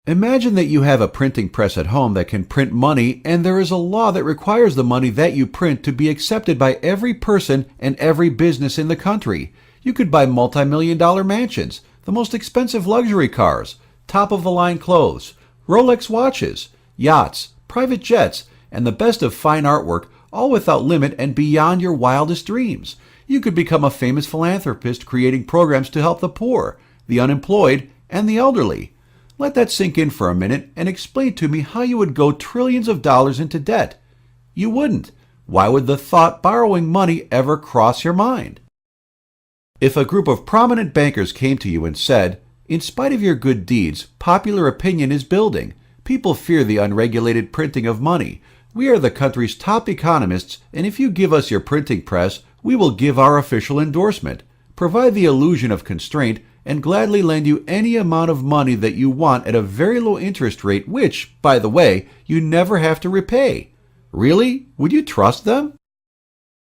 Imagine that you have a printing press at home that can print money, and there is a law that requires the money that you print to be accepted by every person and every business in the country. You could buy multi-million-dollar mansions, the most expensive luxury cars, top-of-the-line clothes, Rolex watches, yachts, private jets, and the best of fine artwork, all without limit and beyond your wildest dreams. You could become a famous philanthropist creating programs to help the poor, the unemployed, and the elderly. Let that sink in for a minute and explain to me how you would go trillions of dollars into debt. You wouldn't. Why would the thought borrowing money ever cross your mind? If a group of prominent bankers came to you and said, "In spite of your good deeds, popular opinion is building. People fear the unregulated printing of money. We are the country's top economists, and if you give us your printing press, we will give our official endorsement, provide the illusion of constraint, and gladly lend you any amount of money that you want at a very low interest rate which, by the way, you never have to repay." Really? Would you trust them?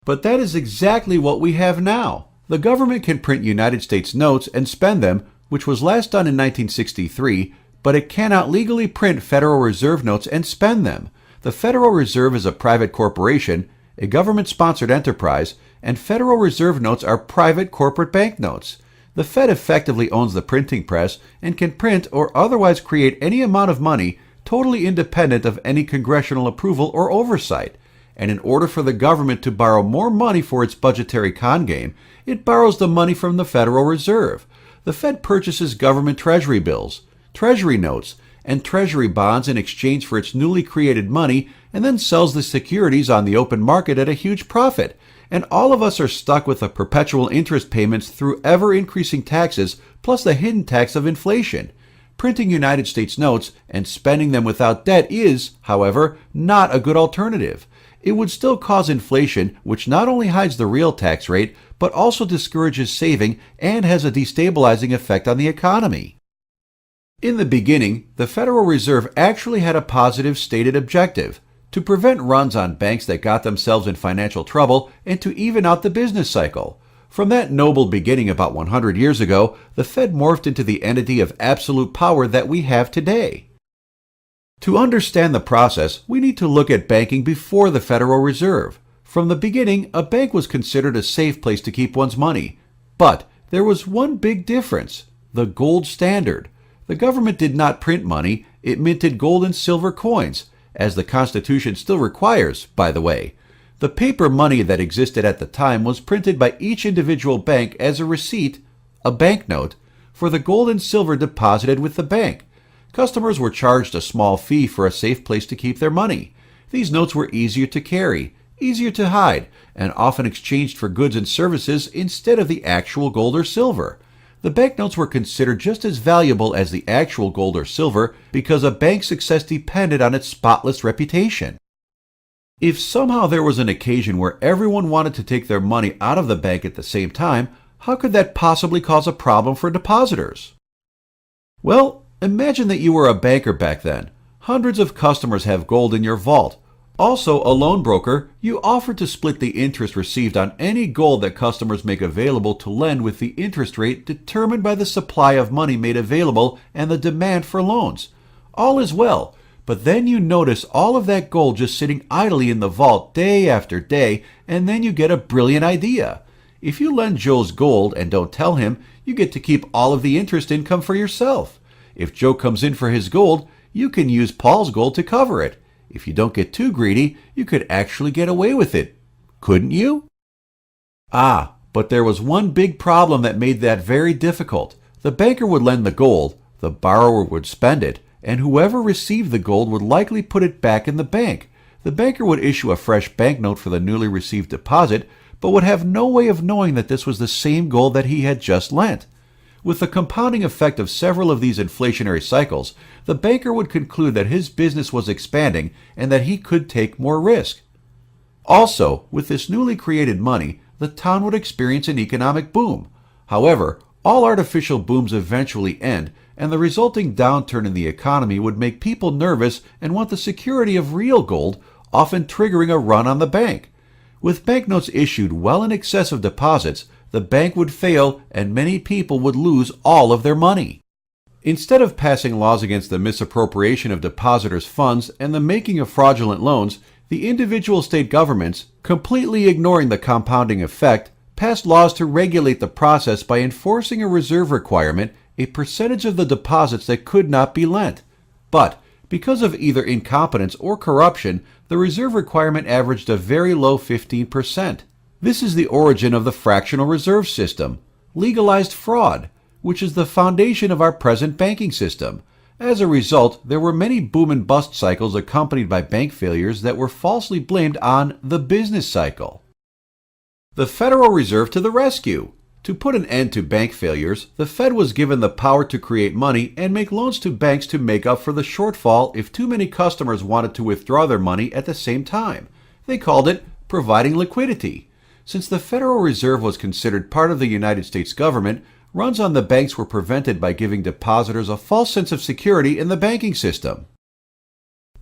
But that is exactly what we have now. The government can print United States notes and spend them, which was last done in 1963, but it cannot legally print Federal Reserve notes and spend them. The Federal Reserve is a private corporation, a government-sponsored enterprise, and Federal Reserve notes are private corporate banknotes. The Fed effectively owns the printing press and can print or otherwise create any amount of money totally independent of any congressional approval or oversight. And in order for the government to borrow more money for its budgetary con game, it borrows the money from the Federal Reserve. The Fed purchases government treasury bills, treasury notes, and treasury bonds in exchange for its newly created money and then sells the securities on the open market at a huge profit. And all of us are stuck with the perpetual interest payments through ever-increasing taxes plus the hidden tax of inflation. Printing United States notes and spending them without debt is, however, not a good alternative. It would still cause inflation, which not only hides the real tax rate, but also discourages saving and has a destabilizing effect on the economy. In the beginning, the Federal Reserve actually had a positive stated objective: to prevent runs on banks that got themselves in financial trouble and to even out the business cycle. From that noble beginning about 100 years ago, the Fed morphed into the entity of absolute power that we have today. To understand the process, we need to look at banking before the Federal Reserve. From the beginning, a bank was considered a safe place to keep one's money. But there was one big difference: the gold standard. The government did not print money, it minted gold and silver coins, as the Constitution still requires, by the way. The paper money that existed at the time was printed by each individual bank as a receipt, a banknote, for the gold and silver deposited with the bank. Customers were charged a small fee for a safe place to keep their money. These notes were easier to carry, easier to hide, and often exchanged for goods and services instead of the actual gold or silver. The banknotes were considered just as valuable as the actual gold or silver because a bank's success depended on its spotless reputation. If somehow there was an occasion where everyone wanted to take their money out of the bank at the same time, how could that possibly cause a problem for depositors? Well, imagine that you were a banker back then. Hundreds of customers have gold in your vault. Also, a loan broker, you offer to split the interest received on any gold that customers make available to lend with the interest rate determined by the supply of money made available and the demand for loans. All is well, but then you notice all of that gold just sitting idly in the vault day after day, and then you get a brilliant idea. If you lend Joe's gold and don't tell him, you get to keep all of the interest income for yourself. If Joe comes in for his gold, you can use Paul's gold to cover it. If you don't get too greedy, you could actually get away with it. Couldn't you? Ah, but there was one big problem that made that very difficult. The banker would lend the gold, the borrower would spend it, and whoever received the gold would likely put it back in the bank. The banker would issue a fresh banknote for the newly received deposit, but would have no way of knowing that this was the same gold that he had just lent. With the compounding effect of several of these inflationary cycles, the banker would conclude that his business was expanding and that he could take more risk. Also, with this newly created money, the town would experience an economic boom. However, all artificial booms eventually end, and the resulting downturn in the economy would make people nervous and want the security of real gold, often triggering a run on the bank. With banknotes issued well in excess of deposits, the bank would fail and many people would lose all of their money. Instead of passing laws against the misappropriation of depositors' funds and the making of fraudulent loans, the individual state governments, completely ignoring the compounding effect, passed laws to regulate the process by enforcing a reserve requirement, a percentage of the deposits that could not be lent. But, because of either incompetence or corruption, the reserve requirement averaged a very low 15%. This is the origin of the fractional reserve system, legalized fraud, which is the foundation of our present banking system. As a result, there were many boom and bust cycles accompanied by bank failures that were falsely blamed on the business cycle. The Federal Reserve to the rescue! To put an end to bank failures, the Fed was given the power to create money and make loans to banks to make up for the shortfall if too many customers wanted to withdraw their money at the same time. They called it providing liquidity. Since the Federal Reserve was considered part of the United States government, runs on the banks were prevented by giving depositors a false sense of security in the banking system.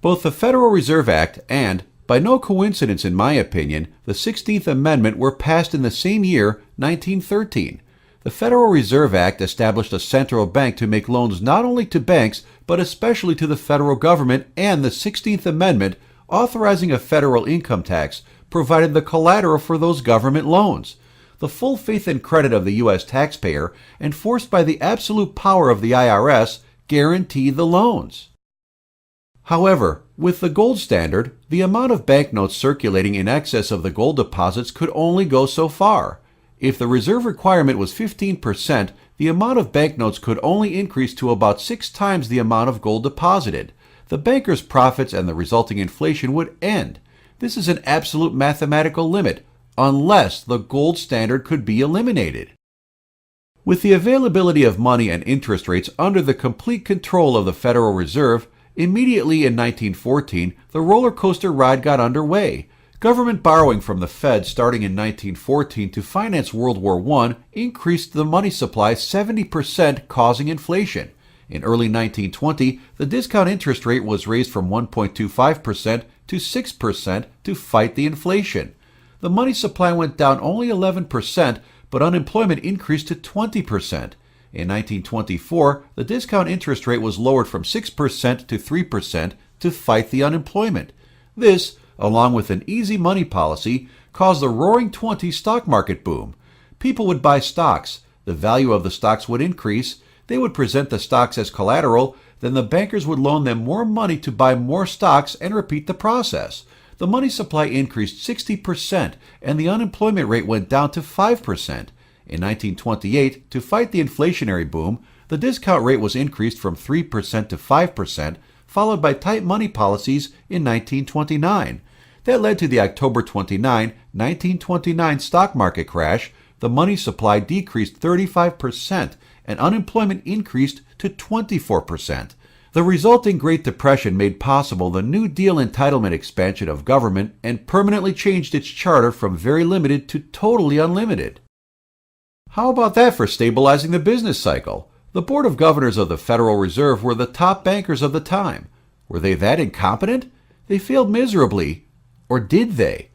Both the Federal Reserve Act and, by no coincidence in my opinion, the 16th Amendment were passed in the same year, 1913. The Federal Reserve Act established a central bank to make loans not only to banks, but especially to the federal government, and the 16th Amendment, authorizing a federal income tax, provided the collateral for those government loans. The full faith and credit of the U.S. taxpayer, enforced by the absolute power of the IRS, guaranteed the loans. However, with the gold standard, the amount of banknotes circulating in excess of the gold deposits could only go so far. If the reserve requirement was 15%, the amount of banknotes could only increase to about 6 times the amount of gold deposited. The bankers' profits and the resulting inflation would end. This is an absolute mathematical limit, unless the gold standard could be eliminated. With the availability of money and interest rates under the complete control of the Federal Reserve, immediately in 1914, the roller coaster ride got underway. Government borrowing from the Fed starting in 1914 to finance World War I increased the money supply 70%, causing inflation. In early 1920, the discount interest rate was raised from 1.25% to 6% to fight the inflation. The money supply went down only 11%, but unemployment increased to 20%. In 1924, the discount interest rate was lowered from 6% to 3% to fight the unemployment. This, along with an easy money policy, caused the Roaring '20s stock market boom. People would buy stocks. The value of the stocks would increase. They would present the stocks as collateral. Then the bankers would loan them more money to buy more stocks and repeat the process. The money supply increased 60%, and the unemployment rate went down to 5%. In 1928, to fight the inflationary boom, the discount rate was increased from 3% to 5%, followed by tight money policies in 1929. That led to the October 29, 1929 stock market crash. The money supply decreased 35%, and unemployment increased to 24%. The resulting Great Depression made possible the New Deal entitlement expansion of government and permanently changed its charter from very limited to totally unlimited. How about that for stabilizing the business cycle? The Board of Governors of the Federal Reserve were the top bankers of the time. Were they that incompetent? They failed miserably. Or did they?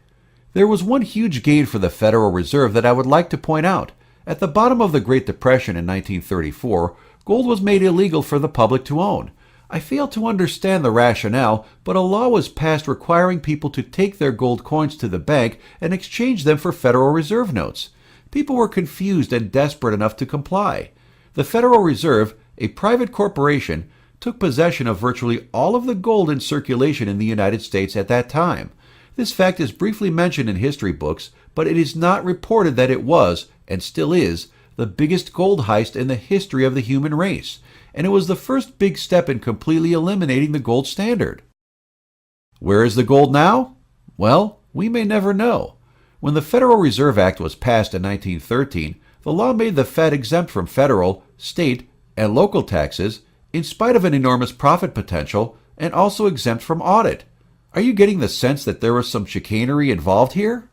There was one huge gain for the Federal Reserve that I would like to point out. At the bottom of the Great Depression in 1934, gold was made illegal for the public to own. I fail to understand the rationale, but a law was passed requiring people to take their gold coins to the bank and exchange them for Federal Reserve notes. People were confused and desperate enough to comply. The Federal Reserve, a private corporation, took possession of virtually all of the gold in circulation in the United States at that time. This fact is briefly mentioned in history books, but it is not reported that it was, and still is, the biggest gold heist in the history of the human race, and it was the first big step in completely eliminating the gold standard. Where is the gold now? Well, we may never know. When the Federal Reserve Act was passed in 1913, the law made the Fed exempt from federal, state, and local taxes in spite of an enormous profit potential, and also exempt from audit. Are you getting the sense that there was some chicanery involved here?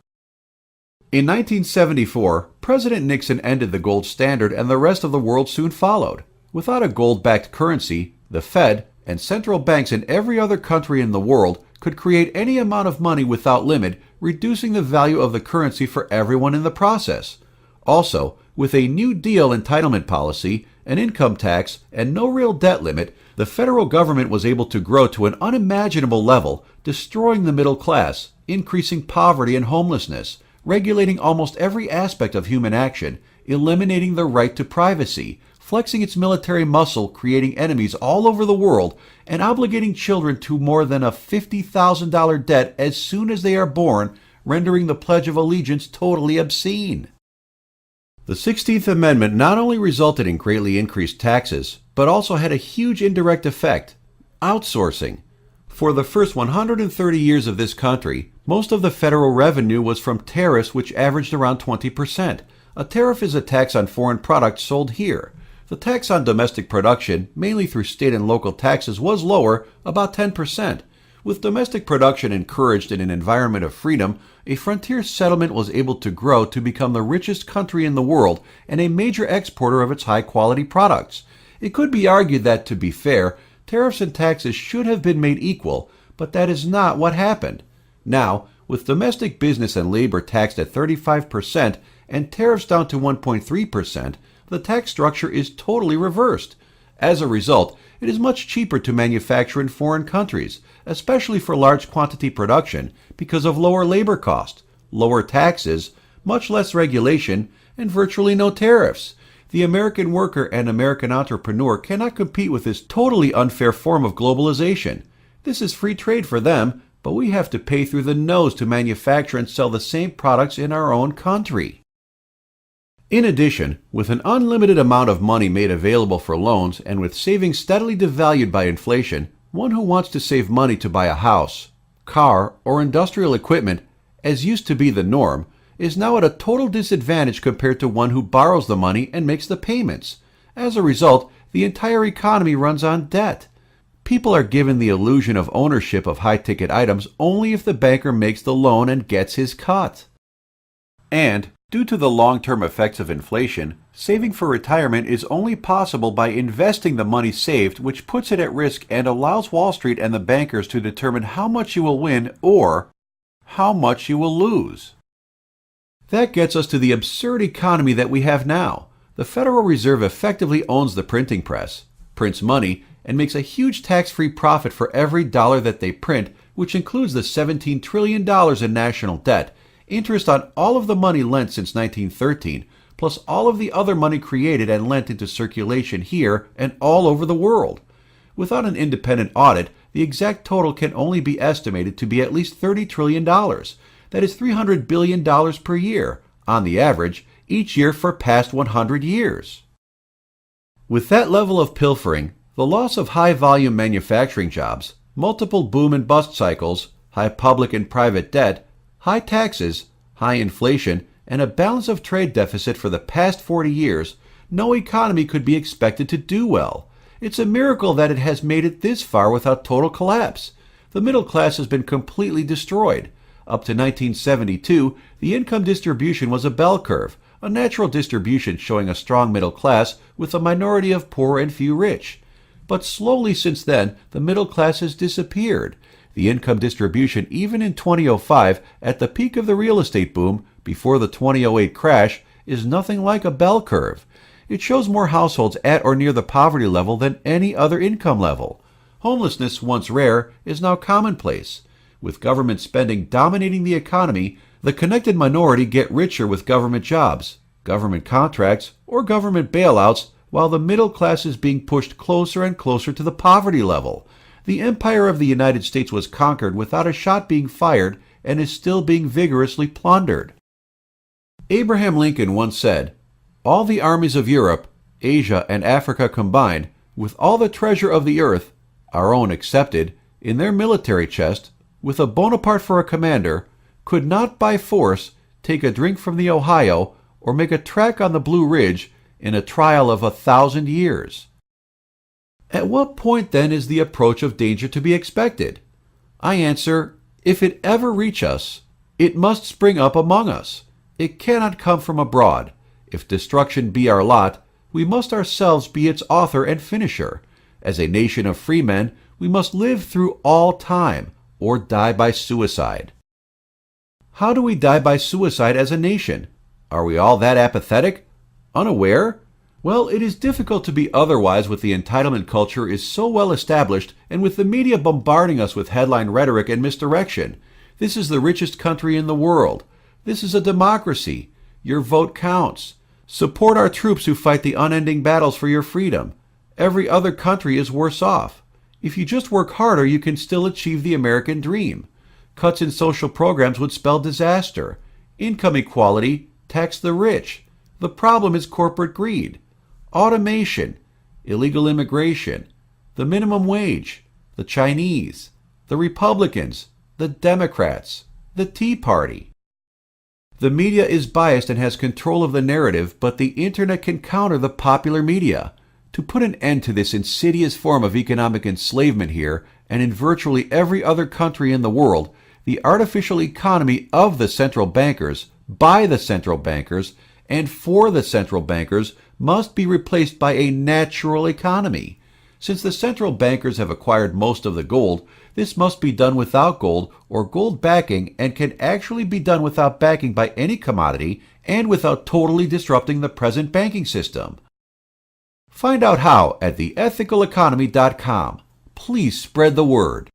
In 1974, President Nixon ended the gold standard and the rest of the world soon followed. Without a gold-backed currency, the Fed and central banks in every other country in the world could create any amount of money without limit, reducing the value of the currency for everyone in the process. Also, With a New Deal entitlement policy, an income tax, and no real debt limit, the federal government was able to grow to an unimaginable level, destroying the middle class, increasing poverty and homelessness, regulating almost every aspect of human action, eliminating the right to privacy, flexing its military muscle, creating enemies all over the world, and obligating children to more than a $50,000 debt as soon as they are born, rendering the Pledge of Allegiance totally obscene. The 16th Amendment not only resulted in greatly increased taxes, but also had a huge indirect effect: outsourcing. For the first 130 years of this country, most of the federal revenue was from tariffs, which averaged around 20%. A tariff is a tax on foreign products sold here. The tax on domestic production, mainly through state and local taxes, was lower, about 10%. With domestic production encouraged in an environment of freedom, a frontier settlement was able to grow to become the richest country in the world and a major exporter of its high-quality products. It could be argued that, to be fair, tariffs and taxes should have been made equal, but that is not what happened. Now, with domestic business and labor taxed at 35% and tariffs down to 1.3%, the tax structure is totally reversed. As a result, it is much cheaper to manufacture in foreign countries, especially for large quantity production, because of lower labor cost, lower taxes, much less regulation, and virtually no tariffs. The American worker and American entrepreneur cannot compete with this totally unfair form of globalization. This is free trade for them, but we have to pay through the nose to manufacture and sell the same products in our own country. In addition, with an unlimited amount of money made available for loans and with savings steadily devalued by inflation, one who wants to save money to buy a house, car, or industrial equipment, as used to be the norm, is now at a total disadvantage compared to one who borrows the money and makes the payments. As a result, the entire economy runs on debt. People are given the illusion of ownership of high-ticket items only if the banker makes the loan and gets his cut. And, due to the long-term effects of inflation, saving for retirement is only possible by investing the money saved, which puts it at risk and allows Wall Street and the bankers to determine how much you will win or how much you will lose. That gets us to the absurd economy that we have now. The Federal Reserve effectively owns the printing press, prints money, and makes a huge tax-free profit for every dollar that they print, which includes the $17 trillion in national debt, interest on all of the money lent since 1913, plus all of the other money created and lent into circulation here and all over the world. Without an independent audit, the exact total can only be estimated to be at least $30 trillion. That is $300 billion per year, on the average, each year for past 100 years. With that level of pilfering, the loss of high-volume manufacturing jobs, multiple boom and bust cycles, high public and private debt, high taxes, high inflation, and a balance of trade deficit for the past 40 years, no economy could be expected to do well. It's a miracle that it has made it this far without total collapse. The middle class has been completely destroyed. Up to 1972, the income distribution was a bell curve, a natural distribution showing a strong middle class with a minority of poor and few rich. But slowly since then, the middle class has disappeared. The income distribution, even in 2005, at the peak of the real estate boom, before the 2008 crash, is nothing like a bell curve. It shows more households at or near the poverty level than any other income level. Homelessness, once rare, is now commonplace. With government spending dominating the economy, the connected minority get richer with government jobs, government contracts, or government bailouts, while the middle class is being pushed closer and closer to the poverty level. The empire of the United States was conquered without a shot being fired and is still being vigorously plundered. Abraham Lincoln once said, "All the armies of Europe, Asia, and Africa combined, with all the treasure of the earth, our own excepted, in their military chest, with a Bonaparte for a commander, could not by force take a drink from the Ohio or make a track on the Blue Ridge in a trial of 1,000 years." At what point then is the approach of danger to be expected? I answer, if it ever reach us, it must spring up among us. It cannot come from abroad. If destruction be our lot, we must ourselves be its author and finisher. As a nation of free men, we must live through all time, or die by suicide. How do we die by suicide as a nation? Are we all that apathetic? Unaware? Well, it is difficult to be otherwise with the entitlement culture is so well established and with the media bombarding us with headline rhetoric and misdirection. This is the richest country in the world. This is a democracy. Your vote counts. Support our troops who fight the unending battles for your freedom. Every other country is worse off. If you just work harder, you can still achieve the American dream. Cuts in social programs would spell disaster. Income equality tax the rich. The problem is corporate greed. Automation, illegal immigration, the minimum wage, the Chinese, the Republicans, the Democrats, the Tea Party. The media is biased and has control of the narrative, but the internet can counter the popular media. To put an end to this insidious form of economic enslavement here, and in virtually every other country in the world, the artificial economy of the central bankers, by the central bankers, and for the central bankers must be replaced by a natural economy. Since the central bankers have acquired most of the gold, this must be done without gold or gold backing and can actually be done without backing by any commodity and without totally disrupting the present banking system. Find out how at theethicaleconomy.com. Please spread the word.